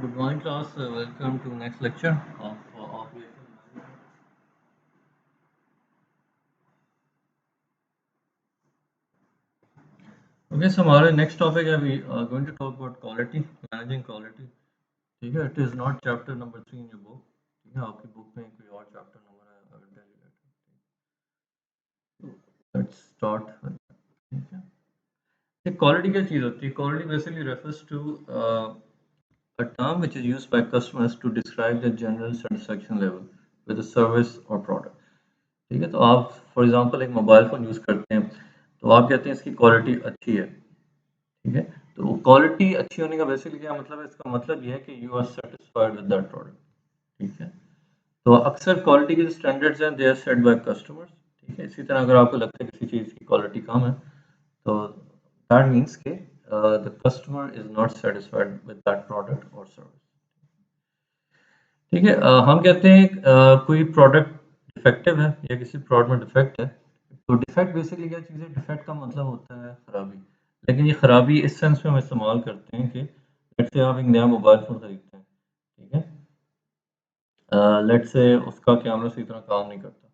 Good morning, class. Welcome to next lecture of operational management. Okay, so हमारे next topic है we are going to talk about quality, managing quality. ठीक है, it is not chapter number 3 in your book. ठीक है, आपकी book में कोई और chapter number है, I will tell you later. Let's start with that. ठीक है, ये quality क्या चीज़ होती है? Quality basically refers to a term which is used by customers to describe the general satisfaction level with a service or product. ठीक है, तो आप फॉर एग्जांपल एक मोबाइल फ़ोन यूज़ करते हैं, तो आप कहते हैं इसकी क्वालिटी अच्छी है, ठीक है? तो क्वालिटी अच्छी होने का बेसिकली क्या मतलब है? इसका मतलब ये है कि you are satisfied with that product, ठीक है? तो अक्सर क्वालिटी के जो स्टैंडर्ड्स हैं, they are set by customers, ठीक है? इसी तरह अगर आपको लगता है किसी चीज़ की क्वालिटी कम है, तो दैट मीन्स के the customer is not satisfied with that product और सर्विस। ठीक है, हम कहते हैं कोई प्रोडक्ट डिफेक्टिव है या किसी प्रोडक्ट में डिफेक्ट है, तो डिफेक्ट बेसिकली क्या चीज़ है? डिफेक्ट का मतलब होता है खराबी, लेकिन ये खराबी इस सेंस में हम इस्तेमाल करते हैं कि लेट्स से आप एक नया मोबाइल फ़ोन खरीदते हैं, ठीक है? लेट्स से उसका कैमरा सही तरह काम नहीं करता,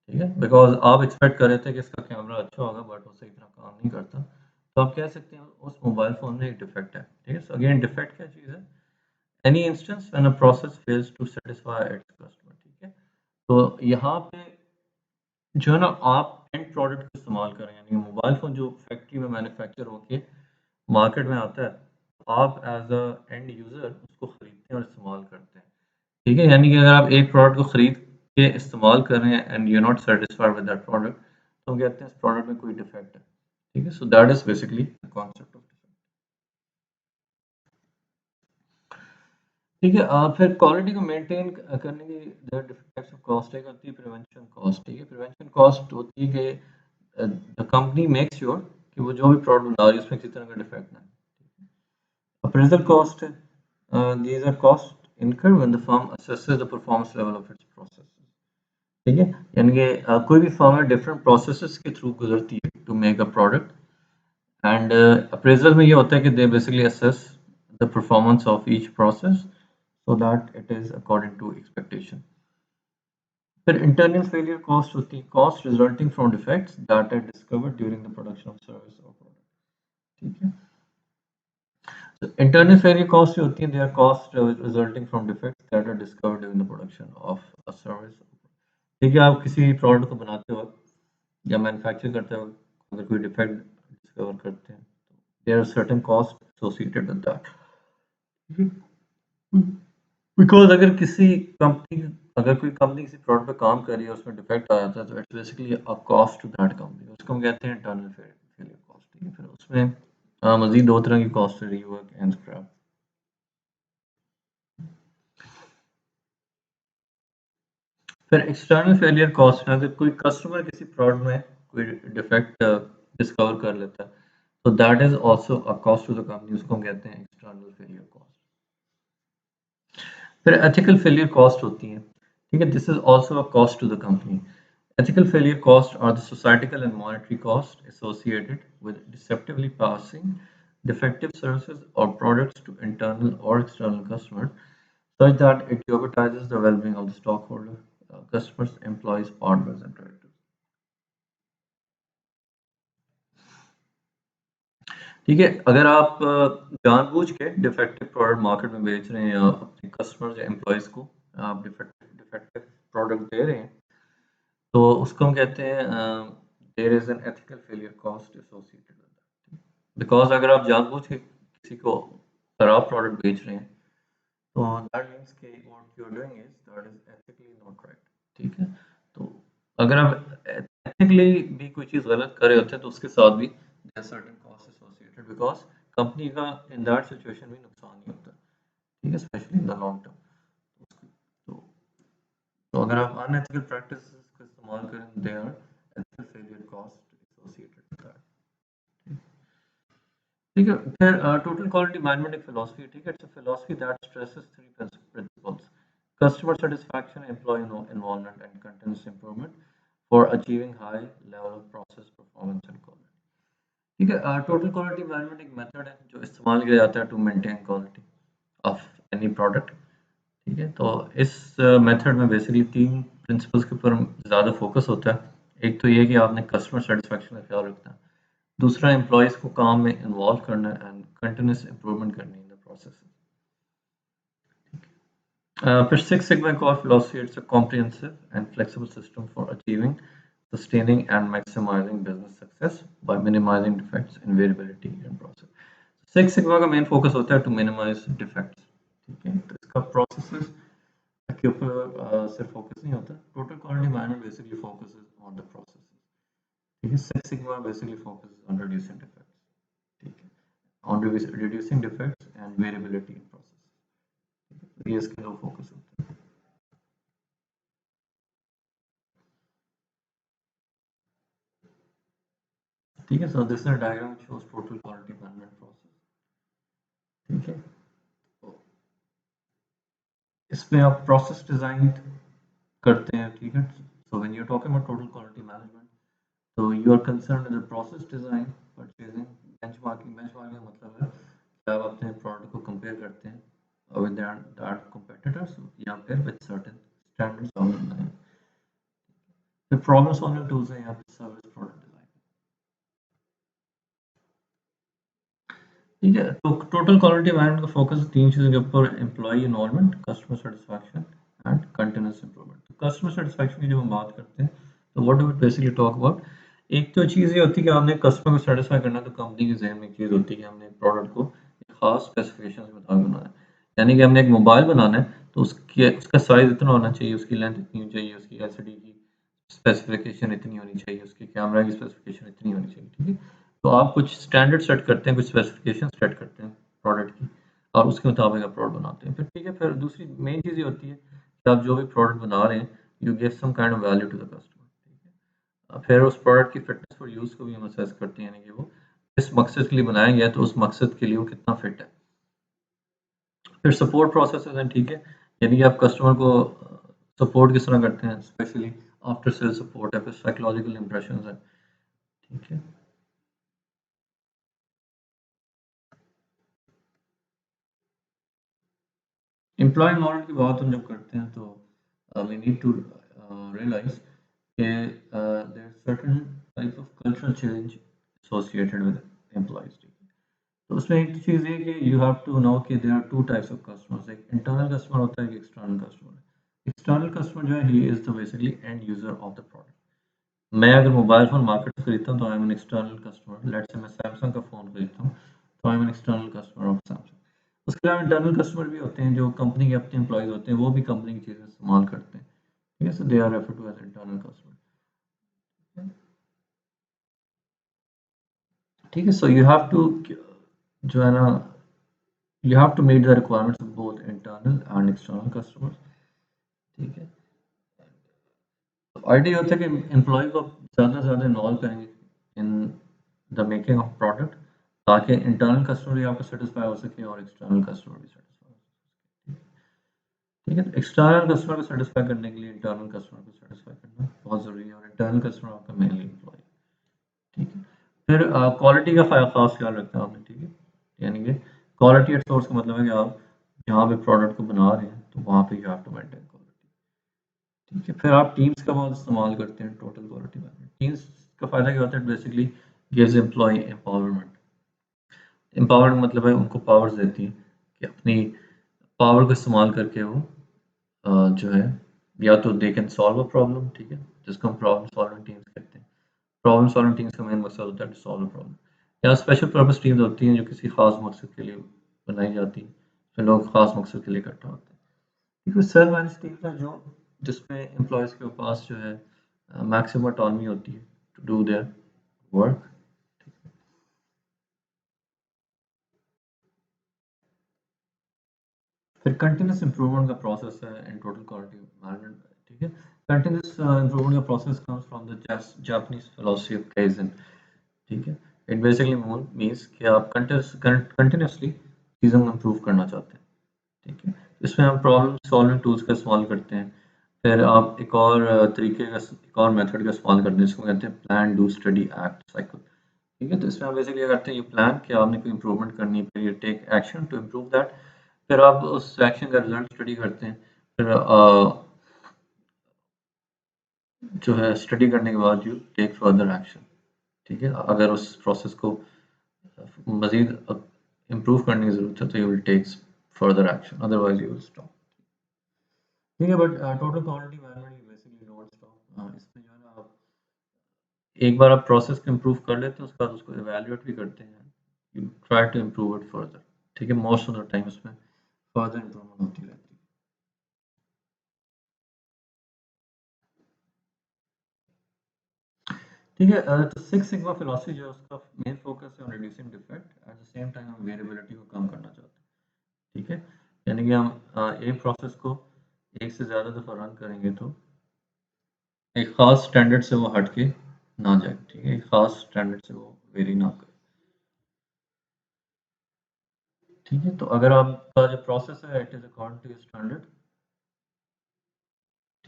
ठीक है? बिकॉज़ आप एक्सपेक्ट कर रहे थे कि इसका कैमरा अच्छा होगा बट वो सही तरह काम नहीं करता, तो आप कह सकते हैं उस मोबाइल फ़ोन में एक डिफेक्ट है, ठीक है? सो अगेन डिफेक्ट क्या चीज़ है? Any instance when a process fails to satisfy its customer, ठीक है? तो यहाँ पे जो है ना, आप एंड प्रोडक्ट को इस्तेमाल करें, यानी मोबाइल फ़ोन जो फैक्ट्री में मैन्युफैक्चर होके मार्केट में आता है, आप एज़ अ एंड यूज़र उसको खरीदते हैं और इस्तेमाल करते हैं, ठीक है? यानी कि अगर आप एक प्रोडक्ट को खरीद के इस्तेमाल कर रहे हैं and you are not satisfied with that product, तो हम कहते हैं इस प्रोडक्ट में कोई डिफेक्ट है, ठीक है? So that is basically the concept of defect. ठीक है, फिर क्वालिटी को मेंटेन करने की जो टाइप्स ऑफ कॉस्ट है, होती है प्रिवेंशन कॉस्ट, ठीक है? प्रिवेंशन कॉस्ट होती है कि द कंपनी मेक श्योर कि वो जो भी प्रोडक्ट बना रही है उसमें किसी तरह का डिफेक्ट ना है। अप्रेजल कॉस्ट है, these are cost incurred when the firm assesses the performance level of its process, ठीक है? यानी कि कोई भी फर्म है डिफरेंट प्रोसेसेस के थ्रू गुजरती है to make a product, and appraisal में ये होता है कि they basically assess the performance of each process so that it is according to expectation. फिर इंटरनल फेलियर कॉस्ट होती है, cost resulting from defects that are discovered during the production of service और product, ठीक है? तो internal failure cost होती है, they are cost resulting from defects that are discovered during the production of a service, ठीक है? आप किसी प्रोडक्ट को बनाते वक्त या मैन्युफैक्चर करते वक्त अगर कोई डिफेक्ट डिस्कवर करते हैं, there are certain cost associated with that, because अगर कोई कंपनी किसी प्रोडक्ट पे काम कर रही है, उसमें डिफेक्ट आ जाता है, तो it's basically a cost to that company, उसको हम कहते हैं इंटरनल फेलियर कॉस्ट, ठीक है? फिर उसमें मज़ीद 2 तरह की कॉस्ट है, रीवर्क एंड स्क्रैप। फिर एक्सटर्नल फेलियर कॉस्ट है, अगर कोई कस्टमर किसी प्रोडक्ट में कोई डिफेक्ट डिस्कवर कर लेता है, तो that is also a cost to the company, उसको हम कहते हैं एक्सटर्नल फेलियर कॉस्ट। फिर एथिकल फेलियर कॉस्ट होती है, ठीक है? This is also a cost to the company. Ethical failure costs are the societal and monetary costs associated with deceptively passing defective services or products to internal or external customers, such that it jeopardizes the well-being of the stockholder, customers, employees, partners, and creditors. ठीक है, अगर आप जानबूझ के defective product market में बेच रहे हैं या अपने कस्टमर्स या एम्प्लॉयज़ को आप डिफेक्टिव डिफेक्टिव प्रोडक्ट दे रहे हैं, तो उसको हम कहते हैं there is an ethical failure cost associated with that. Because अगर आप जानबूझ के किसी को खराब प्रोडक्ट बेच रहे हैं, तो दैट मीन्स कि what you are doing is that is ethically not right, ठीक है? तो अगर आप एथिकली भी कोई चीज़ गलत कर रहे होते हैं, तो उसके साथ भी there are certain cost associated, because company का इन दैट सिचुएशन भी नुकसान नहीं होता, ठीक है? Specially in the long term. तो तो अगर आप अनएथिकल प्रैक्टिसेस को इस्तेमाल करें, there are ethical failure cost associated with that. ठीक है, फिर टोटल क्वालिटी मैनेजमेंट एक फिलॉसफी है, ठीक है? It's a philosophy that stresses three principles: customer satisfaction, employee involvement and continuous improvement for achieving high level of process performance and quality, ठीक है? Total quality management एक मेथड है जो इस्तेमाल किया जाता है to maintain quality of any product. ठीक है, तो इस मेथड में बेसिकली 3 प्रिंसिपल्स के ऊपर ज़्यादा फोकस होता है। एक तो ये कि आपने कस्टमर सेटिस्फेक्शन का ख्याल रखना है, दूसरा एम्प्लॉयज़ को काम में इन्वॉल्व करना है एंड कंटिन्यूस इम्प्रूवमेंट करनी है इन द प्रोसेस। फिर six sigma core philosophy, it's a comprehensive and flexible system for achieving, sustaining and maximizing business success by minimizing defects and variability in process. Six sigma का main focus होता है to minimise defects. ठीक है, तो इसका processes के ऊपर सिर्फ फोकस नहीं होता, total quality management basically focuses on the process. ठीक है, six sigma basically focuses on reducing defects. ठीक है, on reducing defects and variability in process. ये इसके दो फोकस होते हैं। ठीक है, so this is a diagram which shows total quality management process. ठीक है, तो इसमें आप प्रोसेस डिजाइन करते हैं। ठीक है, so when you are talking about total quality management, तो you are concerned with the process design, purchasing, benchmarking. Benchmarking का मतलब है कि आप अपने प्रोडक्ट को कंपेयर करते हैं विद दैट कंपटीटर्स या फिर विद सर्टेन स्टैंडर्ड्स ऑन। फिर प्रॉब्लम सॉल्विंग टूल्स है यहाँ पे सर्विस प्रोडक्ट डिजाइन। ठीक है, तो टोटल क्वालिटी मैनेजमेंट का फोकस 3 चीज़ों के ऊपर, employee involvement, customer satisfaction and continuous improvement. तो कस्टमर सेटिस्फैक्शन की जब हम बात करते हैं तो what do we basically talk about. एक तो चीज़ ये होती है कि आपने कस्टमर को सेटिस्फाई करना है, तो कंपनी के जहन में एक चीज़ होती है कि हमने एक प्रोडक्ट को एक खास स्पेसिफिकेशन के मुताबिक बनाना है। यानी कि हमने एक मोबाइल बनाना है तो उसका साइज इतना होना चाहिए, उसकी लेंथ इतनी होनी चाहिए, उसकी एलसीडी की स्पेसिफिकेशन इतनी होनी चाहिए, उसकी कैमरा की स्पेसिफिकेशन इतनी होनी चाहिए। ठीक है, तो आप कुछ स्टैंडर्ड सेट करते हैं, कुछ स्पेसिफिकेशन सेट करते हैं प्रोडक्ट की, और उसके मुताबिक आप प्रोडक्ट बनाते हैं। फिर ठीक है, फिर दूसरी मेन चीज़ ये होती है कि आप जो भी प्रोडक्ट बना रहे हैं, you give some kind of value to the customer. ठीक है, फिर उस प्रोडक्ट की फिटनेस फॉर यूज़ को भी हम असेस करते हैं, यानी कि वो किस मकसद के लिए बनाया गया है, तो उस मकसद के लिए वो कितना फिट है। फिर सपोर्ट प्रोसेस है। ठीक है, यानी कि आप कस्टमर को सपोर्ट किस तरह करते हैं, स्पेशली आफ्टर सेल सपोर्ट है, फिर साइकोलॉजिकल इंप्रेशन है। ठीक है, एम्प्लॉय इन्वॉल्वमेंट की बात हम जब करते हैं तो वी नीड टू रियलाइज कि there certain type of cultural change associated with employees. तो उसमें एक चीज़ ये कि यू हैव टू नो कि there are two types of customers, एक इंटरनल कस्टमर होता है, एक एक्सटर्नल कस्टमर है। एक्सटर्नल कस्टमर जो है, he is the basically end user of the product. मैं अगर मोबाइल फ़ोन मार्केट से खरीदता हूँ तो I am an external customer. Let's say मैं सैमसंग का फ़ोन खरीदता हूँ तो I am an external customer of Samsung. उसके अलावा इंटरनल कस्टमर भी होते हैं, जो कंपनी के अपने एम्प्लॉयज़ होते हैं, वो भी कंपनी की चीज़ें इस्तेमाल करते हैं। ठीक है, so they are refer to as internal customer. ठीक है, सो यू हैव टू, जो है ना, you have to meet the requirements of both internal and external customers. ठीक है, तो आइडिया होता है कि एम्प्लॉय को ज़्यादा से ज़्यादा इन्वॉल्व करेंगे in the making of product, ताकि इंटरनल कस्टमर भी आपको सेटिस्फाई हो सके और एक्सटर्नल कस्टमर भी सेटिस्फाई हो सके। ठीक है, तो एक्सटर्नल कस्टमर को सेटिस्फाई करने के लिए इंटरनल कस्टमर को सेटिस्फाई करना बहुत ज़रूरी है, और इंटरनल कस्टमर आपका मेनली एम्प्लॉय। ठीक है, फिर क्वालिटी का खास ख्याल रखना है आपने। ठीक है, यानी कि क्वालिटी एट सोर्स का मतलब है कि आप जहाँ पे प्रोडक्ट को बना रहे हैं तो वहाँ पे you have to maintain quality. ठीक है, फिर आप टीम्स का बहुत इस्तेमाल करते हैं टोटल क्वालिटी मैनेजमेंट। टीम्स का फ़ायदा क्या होता है, basically gives employee empowerment. Empowerment मतलब है उनको पावर्स देती है कि अपनी पावर को इस्तेमाल करके वो जो है, या तो they can solve a problem. ठीक है, जिसको हम प्रॉब्लम सॉल्विंग टीम्स कहते हैं। प्रॉब्लम सॉल्विंग टीम्स का मेन मकसद होता है टू सॉल्व अ प्रॉब्लम। या स्पेशल पर्पस टीम्स होती हैं जो किसी खास मकसद के लिए बनाई जाती हैं, तो लोग खास मकसद के लिए इकट्ठा होते हैं। क्योंकि सेल्फ मैनेज टीम्स है जो, जिसमें एम्प्लॉयज़ के पास जो है मैक्सिमम ऑटोनॉमी होती है टू डू देयर वर्क। फिर कंटिन्यूस इंप्रूवमेंट का प्रोसेस है इन टोटल क्वालिटी मैनेजमेंट। ठीक है, कंटिन्यूस इंप्रूवमेंट का process comes from the Japanese philosophy of kaizen. ठीक है, इट बेसिकली मीन्स कि आप कंटिन्यूसली चीज़ों को इम्प्रूव करना चाहते हैं। ठीक है, इसमें हम प्रॉब्लम सॉल्विंग टूल्स का इस्तेमाल करते हैं। फिर आप एक और तरीके का, एक और मेथड का इस्तेमाल करते हैं, जिसको कहते हैं plan do study act cycle. ठीक है, तो इसमें हम बेसिकली क्या करते हैं, ये प्लान कि आपने कोई इंप्रूवमेंट करनी है, फिर ये take action to improve that, फिर आप उस एक्शन का रिजल्ट स्टडी करते हैं। फिर जो है स्टडी करने के बाद यू टेक फर्दर एक्शन। ठीक है, अगर उस प्रोसेस को मजीद इम्प्रूव करने की ज़रूरत है तो you will take further action, otherwise you will stop. ठीक है, but total quality management basically don't stop. इसमें जो है ना, आप एक बार आप प्रोसेस को इम्प्रूव कर लेते हैं, उसके बाद उसको एवेल्युएट भी करते हैं, you try to improve it further. ठीक है, मोस्ट ऑफ द टाइम उसमें फर्दर इम्प्रूवमेंट होती रहती है। ठीक है, तो सिक्स सिग्मा फिलॉसफी जो है उसका मेन फोकस है on reducing defect, at the same time हम वेरिएबिलिटी को कम करना चाहते हैं। ठीक है, यानी कि हम एक प्रोसेस को एक से ज़्यादा दफ़ा रन करेंगे तो एक ख़ास स्टैंडर्ड से वो हट के ना जाए। ठीक है, एक ख़ास स्टैंडर्ड से वो वेरी ना करे। ठीक है, तो अगर आपका जो प्रोसेस है it is according to standard,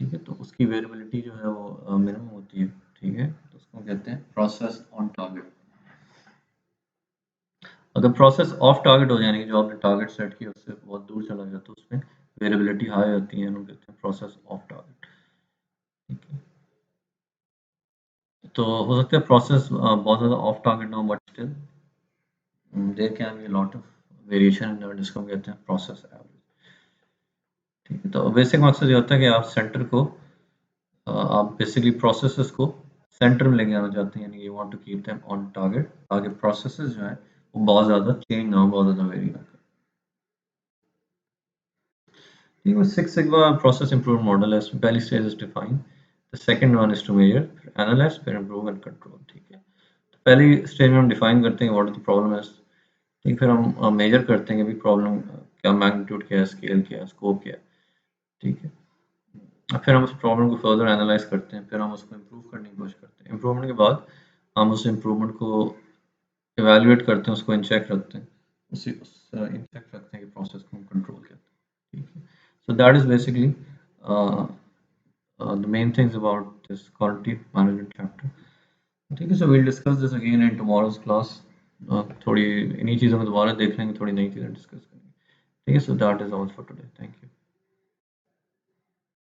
ठीक है, तो उसकी वेरिएबिलिटी जो है वो मिनिमम होती है। ठीक है, तो उसको कहते हैं प्रोसेस ऑन टारगेट। अगर प्रोसेस ऑफ टारगेट हो जाने की, जो आपने टारगेट सेट किया उससे बहुत दूर चला गया, तो उसमें वेरिएबिलिटी हाई होती है, हम कहते हैं प्रोसेस ऑफ टारगेट। ठीक है, तो हो सकता है प्रोसेस बहुत ज़्यादा ऑफ टारगेट ना हो, but still there can be a lot of variation in that, जिसको हम कहते हैं प्रोसेस एवरेज। ठीक है, तो बेसिक मकसद ये होता है कि आप सेंटर को आप बेसिकली प्रोसेसेस को सेंटर में लेके आना चाहते हैं, यानी you want to keep them on target, ताकि प्रोसेसेस जो है वो बहुत ज़्यादा चेंज ना हो, बहुत ज़्यादा वेरी ना करें। ठीक है, six sigma process improvement model है। इसमें पहली stage is define, the second one is to measure, फिर एनालाइज, फिर इंप्रूव एंड कंट्रोल। ठीक है, तो पहली स्टेज में हम डिफाइन करते हैं व्हाट द प्रॉब्लम है। ठीक, फिर हम मेजर करते हैं कि भाई प्रॉब्लम क्या, मैग्नीट्यूड क्या है, स्केल क्या है, स्कोप क्या है। ठीक है, फिर हम उस प्रॉब्लम को फर्दर एनालाइज करते हैं, फिर हम उसको इम्प्रूव करने की कोशिश करते हैं। इम्प्रूवमेंट के बाद हम उस इम्प्रूवमेंट को इवैल्यूएट करते हैं, उसको इन चेक रखते हैं, उसी उस इन चेक रखते हैं कि प्रोसेस को हम कंट्रोल करते हैं। ठीक है, so that is basically the main things about this quality management chapter. ठीक है, so we'll discuss this again in tomorrow's class. थोड़ी इन्हीं चीज़ों को दोबारा देख लेंगे, थोड़ी नई चीज़ें डिस्कस करेंगे। ठीक है, so that is all for today. Thank you.